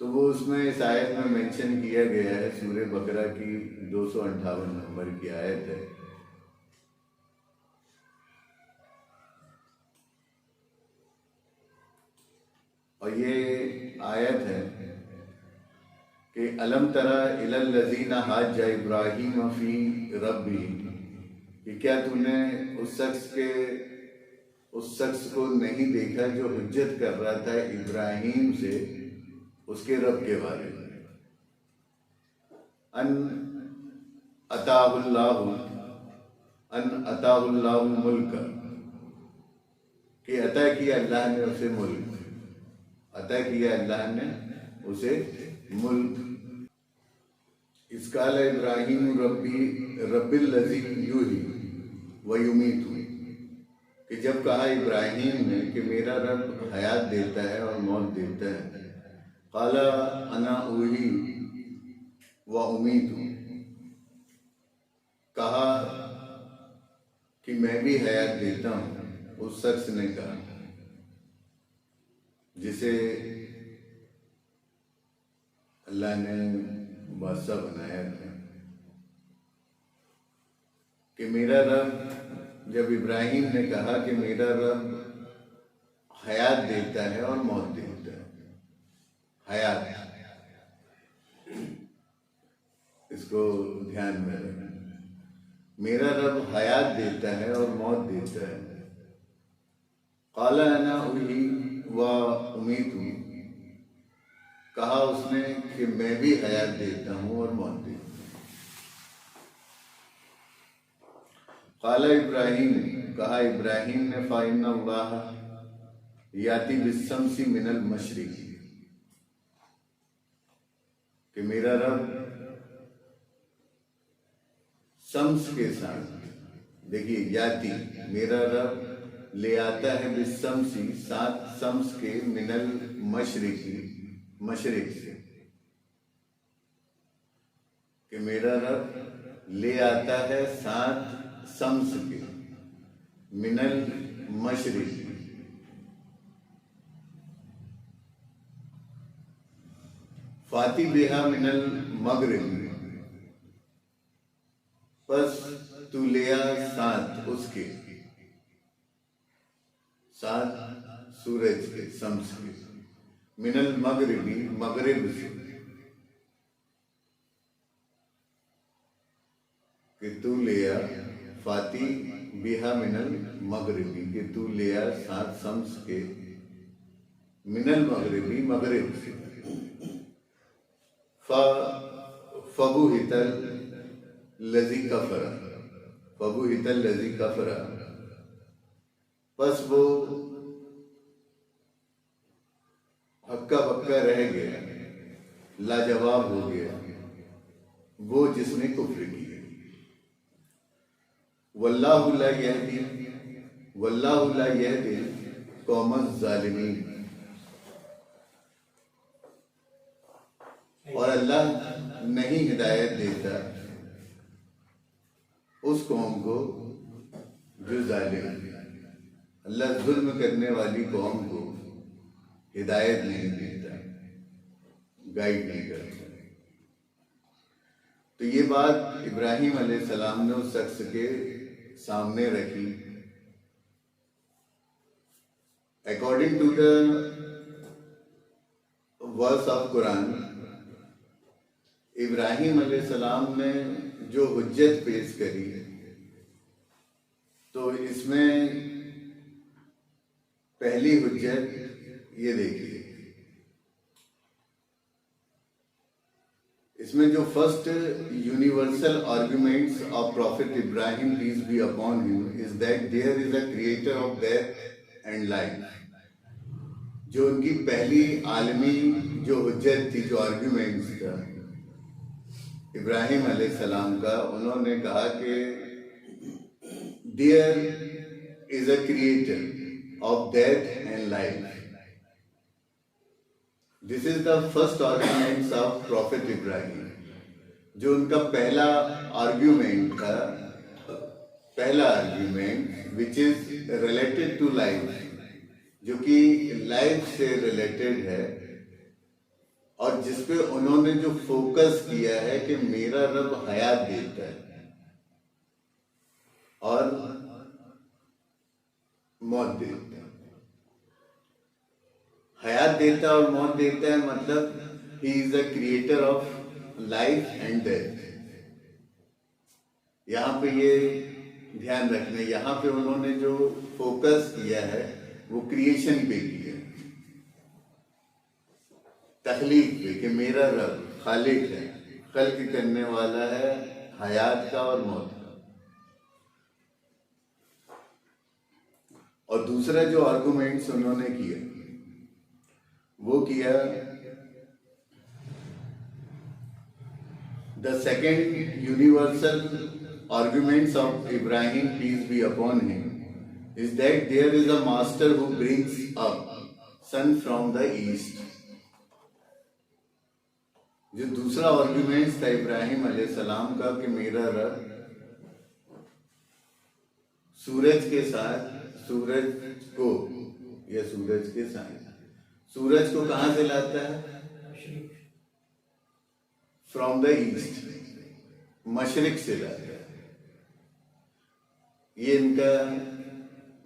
तो वो उसमें इस आयत में मेंशन किया गया है, सूरह बकरा की 258 नंबर की आयत है। और ये आयत है कि अलम तरा इलल लज़ीना हाज्जा इब्राहीम फी रब्बी, कि क्या तूने उस शख्स को नहीं देखा जो हुज्जत कर रहा था इब्राहीम से उसके रब के बारे में। अन अताहुल्लाहु मुल्क, कि अता किया अल्लाह ने उसे मुल्क, अता किया अल्लाह ने उसे मुल्क। इसकाल इब्राहीम रब्बिल लज़ी युही व युमीतु, कि जब कहा इब्राहीम ने कि मेरा रब हयात देता है और मौत देता है। काला अना उही व उमीतु, कहा कि मैं भी हयात देता हूँ। उस शख्स ने कहा जिसे अल्लाह ने बादशाह बनाया था, कि मेरा रब, जब इब्राहीम ने कहा कि मेरा रब हयात देता है और मौत देता है, हयात, इसको ध्यान में रखना, मेरा रब हयात देता है और मौत देता है। काला अना उही व उमीतु, कहा उसने कि मैं भी हयात देता हूँ और मौत देता हूँ। काला इब्राहीम, कहा इब्राहीम ने फ़इन्नल्लाह याती बिस्सम्सी मिनल मशरिकी, कि मेरा रब शम्स के साथ, देखिए याती, मेरा रब ले आता है बिस्सम्सी, साथ शम्स के, मिनल मशरिकी, मशरिक से, कि मेरा रब ले आता है साथ शम्स के, मिनल मशरिक, फाती बिहा मिनल मगरिब, बस तू लिया साथ उसके, साथ सूरज के, शम्स के, मिनल मगरिबी, मगरिब से, कि तू लिया फाती बिहा मिनल मगरिबी, कि तू लिया साथ शम्स के, मिनल मगरिबी, मगरिब से। फबुहितल लज़ी कफरा, फबुहितल लज़ी कफरा, बस वो हक्का बक्का रह गया, लाजवाब हो गया वो जिसने कुफ्र किया। वल्लाहु ला यहदी कौमज़ ज़ालिमीन, और अल्लाह नहीं हिदायत देता उस कौम को जो जालिम, अल्लाह जुल्म करने वाली कौम को हिदायत नहीं देता, गाइड नहीं करता। तो ये बात इब्राहीम अलैहिस्सलाम ने उस शख्स के सामने रखी। According to the verse of Quran, Ibrahim अलैहिस्सलाम ने जो हुज्जत पेश करी, तो इसमें पहली हुज्जत ये देखिए, इसमें जो first universal arguments of prophet Ibrahim peace be upon him is that there is a creator of death and life. जो उनकी पहली आलमी जो हुज्जत थी, जो आर्गुमेंट्स था इब्राहिम अलैहिस्सलाम का, उन्होंने कहा कि there is a creator of death and life. This is the first argument of Prophet Ibrahim. जो उनका पहला आर्ग्यूमेंट था, पहला argument which is related to life, जो कि लाइफ से रिलेटेड है और जिसपे उन्होंने जो फोकस किया है कि मेरा रब हयात देता है और मौत देता है। हयात देता है और मौत देता है मतलब he is the creator of life and death. यहाँ पे ये ध्यान रखना, यहाँ पे उन्होंने जो फोकस किया है वो क्रिएशन पे किया, तखलीक पे, कि मेरा रब खालिक है, खल्क करने वाला है हयात का और मौत का। और दूसरा जो आर्गुमेंट्स उन्होंने किया वो किया, the second universal arguments of Ibrahim, peace be upon him, is that there is a master who brings up sun from the east. जो दूसरा आर्ग्यूमेंट था इब्राहिम अलैहिस्सलाम का कि मेरा रब सूरज के साथ, सूरज को या सूरज के साथ, सूरज को कहां से लाता है? फ्रॉम द ईस्ट, मशरिक से लाता है। ये इनका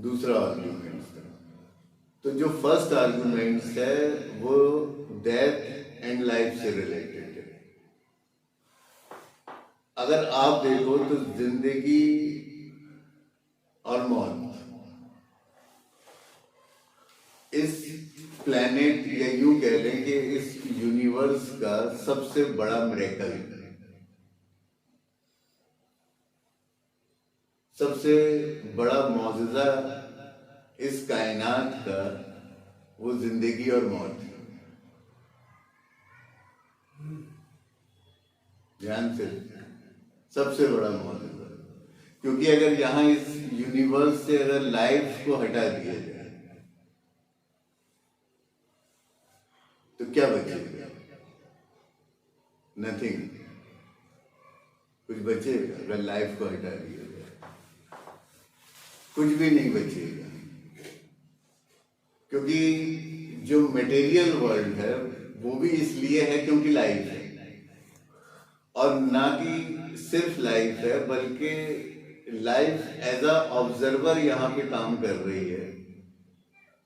दूसरा आर्ग्यूमेंट था। तो जो फर्स्ट आर्ग्यूमेंट है वो डेथ एंड लाइफ से रिलेटेड है। अगर आप देखो तो जिंदगी और मौत इस प्लेनेट या यूं कह लें कि इस यूनिवर्स का सबसे बड़ा मिरेकल है, सबसे बड़ा मौजूदा इस कायनात का वो जिंदगी और मौत है। ध्यान से, सबसे बड़ा मौजूदा, क्योंकि अगर यहां इस यूनिवर्स से अगर लाइफ को हटा दिया जाए तो क्या बचेगा? नथिंग, कुछ बचेगा? अगर लाइफ को हटा दिया जाए कुछ भी नहीं बचेगा, क्योंकि जो मटेरियल वर्ल्ड है वो भी इसलिए है क्योंकि लाइफ है, और ना कि सिर्फ लाइफ है बल्कि लाइफ एज अ ऑब्जर्वर यहाँ पे काम कर रही है,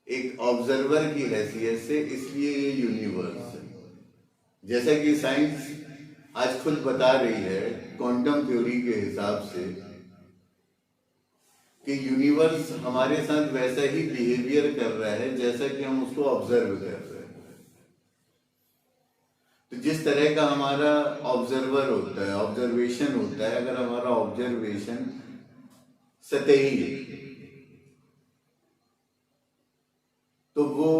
एक ऑब्जर्वर की हैसियत से, इसलिए ये यूनिवर्स है। जैसा कि साइंस आज खुद बता रही है क्वांटम थ्योरी के हिसाब से कि यूनिवर्स हमारे साथ वैसा ही बिहेवियर कर रहा है जैसा कि हम उसको ऑब्जर्व कर रहे हैं। तो जिस तरह का हमारा ऑब्जर्वर होता है, ऑब्जर्वेशन होता है, अगर हमारा ऑब्जर्वेशन सतही है तो वो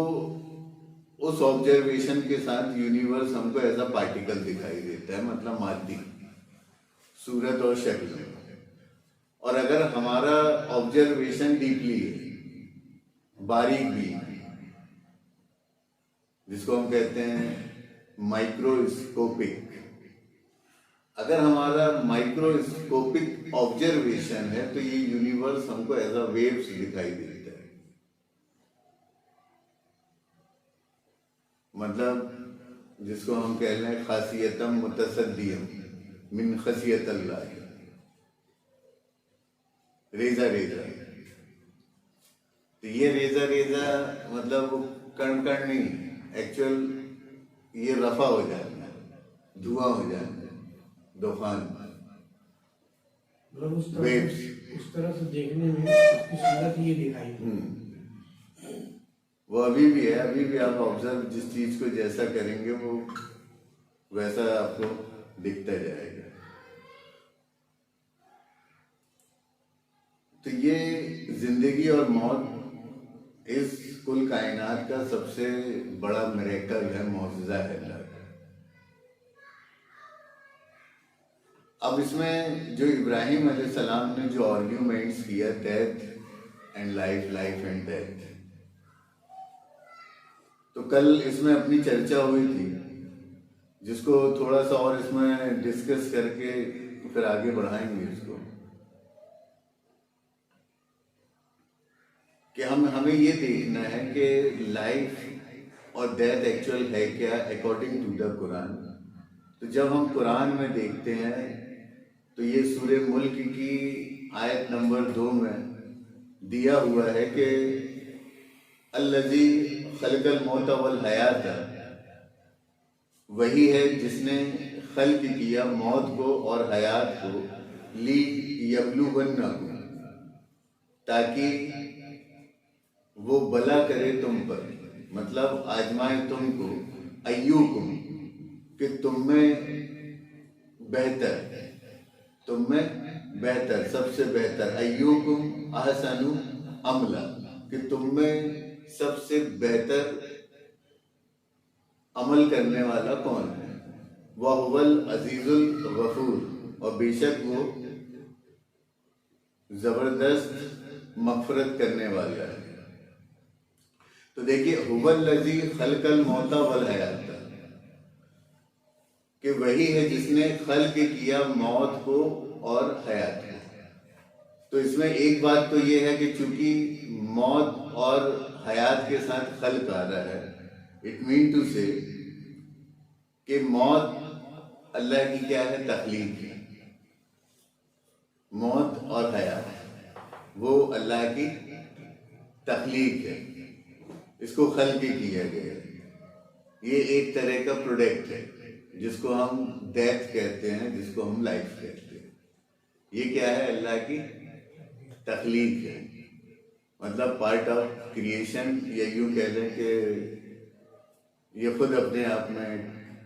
उस ऑब्जर्वेशन के साथ यूनिवर्स हमको एज अ पार्टिकल दिखाई देता है, मतलब मादी सूरत और शक्ल में। और अगर हमारा ऑब्जर्वेशन डीपली है, बारीक भी, जिसको हम कहते हैं माइक्रोस्कोपिक, अगर हमारा माइक्रोस्कोपिक ऑब्जर्वेशन है तो ये यूनिवर्स हमको एज अ वेव्स दिखाई देता है। मतलब जिसको हम कह रहे हैं खासियतम मुतसद्दियम मिन खसियत अल्लाह, रेजा रेजा। तो ये रेजा रेजा मतलब वो कण कण नहीं, एक्चुअल ये रफा हो जाता, धुआं हो जाता, तूफान, मतलब वेव्स। उस तरह से देखने में उसकी सूरत ये दिखाई। वो अभी भी है, अभी भी आप ऑब्जर्व जिस चीज को जैसा करेंगे वो वैसा आपको दिखता जाएगा। तो ये जिंदगी और मौत इस कुल कायनात का सबसे बड़ा मिरेकल है, मौजूदा है अल्लाह का। अब इसमें जो इब्राहिम अलैहिस्सलाम ने जो आर्ग्यूमेंट्स किया, death and life, life and death, तो कल इसमें अपनी चर्चा हुई थी, जिसको थोड़ा सा और इसमें डिस्कस करके फिर आगे बढ़ाएंगे इसको, कि हमें ये देखना है कि लाइफ और डेथ एक्चुअल है क्या अकॉर्डिंग टू द कुरान। तो जब हम कुरान में देखते हैं तो ये सूरे मुल्क की आयत नंबर 2 में दिया हुआ है कि अल्लज़ी खलकल मौत वल हयात, वही है जिसने खल्क किया मौत को और हयात को, ली यबलुवन्नकुम, ताकि वो भला करे तुम पर, मतलब आजमाए तुमको, अय्युकुम, कि तुम में बेहतर सबसे बेहतर, अय्युकुम अहसनु अमला, कि तुम में सबसे बेहतर अमल करने वाला कौन है। वह हुवल अजीजुल गफूर, और बेशक वो जबरदस्त मगफरत करने वाला है। तो देखिए, हुवल लजी खलकल मौता वल हयात, कि वही है जिसने खल्क किया मौत को और हयात को। तो इसमें एक बात तो ये है कि चूंकि मौत और हयात के साथ खल्क आ रहा है, इट मीन टू से कि मौत अल्लाह की क्या है, तख्लीक है। मौत और हयात वो अल्लाह की तख्लीक है, इसको खल्क किया गया है। ये एक तरह का प्रोडक्ट है जिसको हम डेथ कहते हैं, जिसको हम लाइफ कहते हैं। ये क्या है, अल्लाह की तख्लीक है, मतलब पार्ट ऑफ क्रिएशन, या यूं कह लें कि ये खुद अपने आप में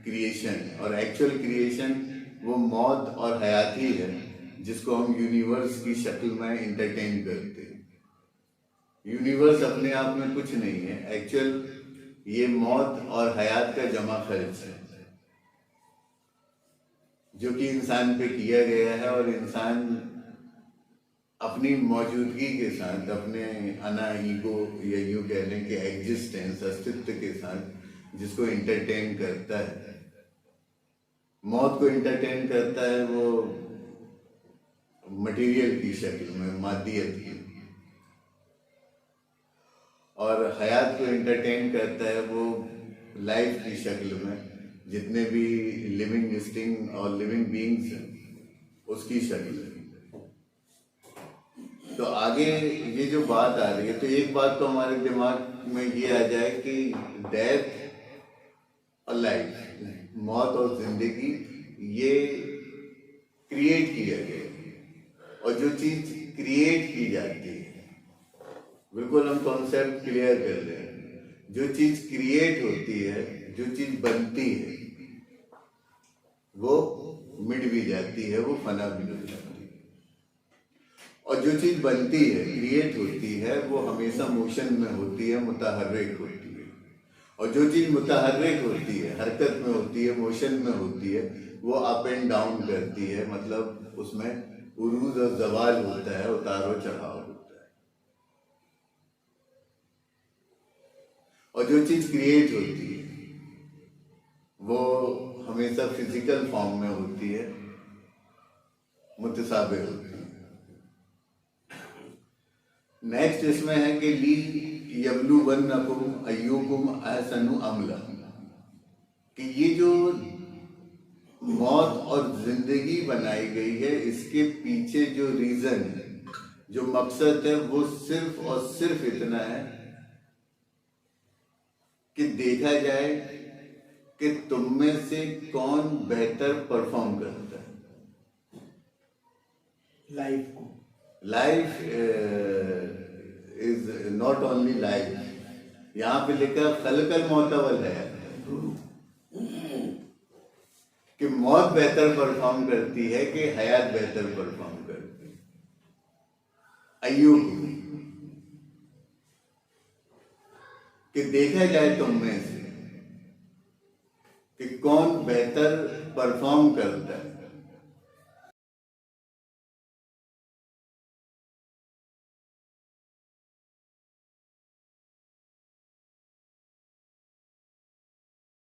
क्रिएशन, और एक्चुअल क्रिएशन वो मौत और हयात ही है, जिसको हम यूनिवर्स की शक्ल में एंटरटेन करते हैं। यूनिवर्स अपने आप में कुछ नहीं है, एक्चुअल ये मौत और हयात का जमा खर्च है जो कि इंसान पे किया गया है, और इंसान अपनी मौजूदगी के साथ, अपने अना ईगो, या यूं कह लें कि एग्जिस्टेंस, अस्तित्व के साथ जिसको इंटरटेन करता है, मौत को इंटरटेन करता है वो मटेरियल की शक्ल में, मादियत की, और हयात को इंटरटेन करता है वो लाइफ की शक्ल में, जितने भी लिविंग इंस्टिंक्ट और लिविंग बीइंग्स हैं उसकी शक्ल है। तो आगे ये जो बात आ रही है, तो एक बात तो हमारे दिमाग में ये आ जाए कि डेथ और लाइफ, मौत और जिंदगी, ये क्रिएट किया गया, और जो चीज क्रिएट की जाती है, बिल्कुल हम कॉन्सेप्ट क्लियर कर रहे हैं, जो चीज क्रिएट होती है, जो चीज बनती है, वो मिट भी जाती है, वो फना भी हो जाती है, और जो चीज बनती है, क्रिएट होती है, वो हमेशा मोशन में होती है, मुतहर्रिक होती है, और जो चीज मुतहर्रिक होती है, हरकत में होती है, मोशन में होती है, वो अप एंड डाउन करती है, मतलब उसमें उरूज और जवाल होता है, उतारो चढ़ाव होता है। और जो चीज क्रिएट होती है वो हमेशा फिजिकल फॉर्म में होती है, मुतसाबे होती है। नेक्स्ट इसमें है कि ली यबलुवन्नकुम अय्युकुम अहसनु अमला, कि ये जो मौत और जिंदगी बनाई गई है, इसके पीछे जो रीजन है, जो मकसद है, वो सिर्फ और सिर्फ इतना है कि देखा जाए कि तुम में से कौन बेहतर परफॉर्म करता है लाइफ को। Life is not only life, यहाँ पे लिखा खलकल मौत वल हयात, कि मौत बेहतर परफॉर्म करती है कि हयात बेहतर परफॉर्म करती है। अय्यूब, कि देखा जाए तुम में से कि कौन बेहतर परफॉर्म करता है।